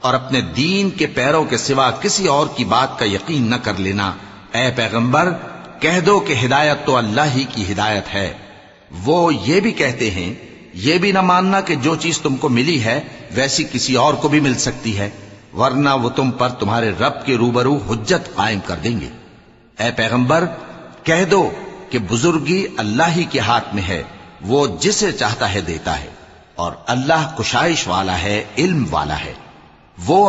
और अपने दीन के पैरों के सिवा किसी और की बात का यकीन न कर लेना। ए पैगंबर, कह दो कि हिदायत तो अल्लाह ही की हिदायत है। वो ये भी कहते हैं, ये भी न मानना कि जो चीज तुमको मिली है वैसी किसी और को भी मिल सकती है, वरना वो तुम पर तुम्हारे रब के रूबरू हुज्जत कायम कर देंगे। ए पैगंबर, कह दो कि बुजुर्गी अल्लाह ही के हाथ में है, वो जिसे चाहता है देता है, और अल्लाह कुशाइश वाला है, इल्म वाला है। वो